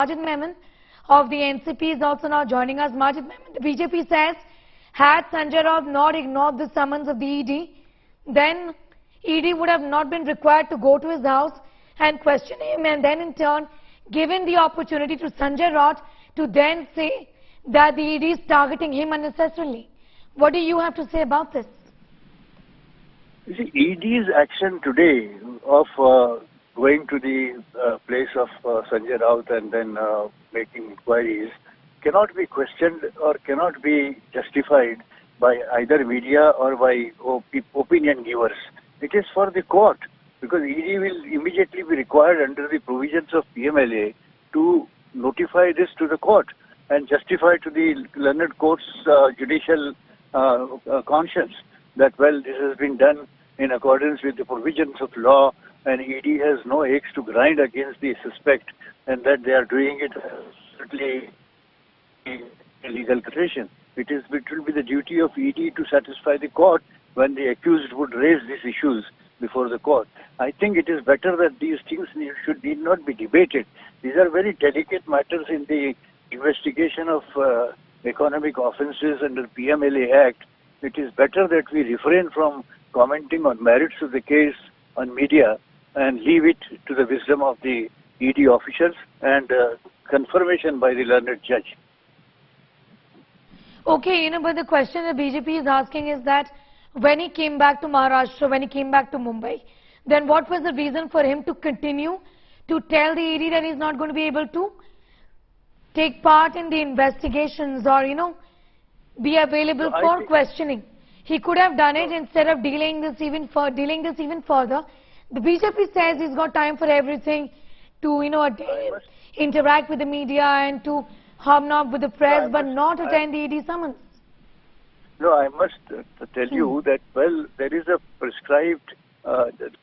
Majeed Memon of the NCP is also now joining us. Majeed Memon, the BJP says, had Sanjay Raut not ignored the summons of the ED, then ED would have not been required to go to his house and question him, and then in turn given the opportunity to Sanjay Raut to then say that the ED is targeting him unnecessarily. What do you have to say about this? You see, ED's action today of going to the place of Sanjay Raut and then making inquiries cannot be questioned or cannot be justified by either media or by opinion givers. It is for the court, because ED will immediately be required under the provisions of PMLA to notify this to the court and justify to the learned court's judicial conscience that, well, this has been done in accordance with the provisions of law, and ED has no axe to grind against the suspect, and that they are doing it certainly illegal creation. It will be the duty of ED to satisfy the court when the accused would raise these issues before the court. I think it is better that these things need not be debated. These are very delicate matters in the investigation of economic offences under PMLA Act. It is better that we refrain from commenting on merits of the case on media and leave it to the wisdom of the ED officials and confirmation by the learned judge. Okay, but the question the BJP is asking is that when he came back to Maharashtra, when he came back to Mumbai, then what was the reason for him to continue to tell the ED that he's not going to be able to take part in the investigations or, be available for questioning? He could have done it instead of delaying this even further. The BJP says he's got time for everything to, interact with the media and to hobnob with the press, but not attend the ED summons. No, I must tell you that, well, there is a prescribed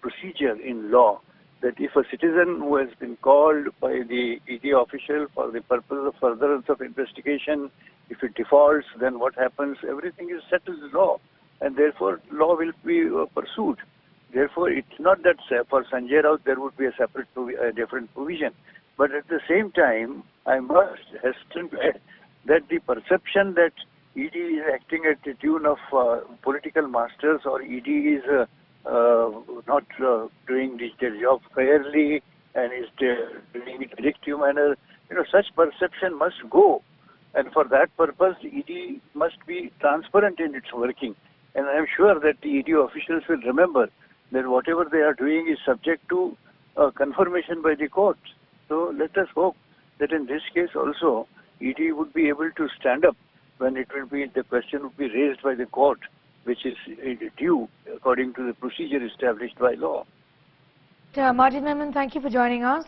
procedure in law that if a citizen who has been called by the ED official for the purpose of furtherance of investigation, if it defaults, then what happens? Everything is settled in law, and therefore law will be pursued. Therefore, it's not that for Sanjay Raut there would be a separate, different provision. But at the same time, I must hasten to add that the perception that ED is acting at the tune of political masters, or ED is not doing their job fairly and is doing it in a directive manner, such perception must go. And for that purpose, ED must be transparent in its working. And I am sure that the ED officials will remember that whatever they are doing is subject to confirmation by the courts. So let us hope that in this case also, ED would be able to stand up when the question would be raised by the court, which is due according to the procedure established by law. Majeed Memon, thank you for joining us.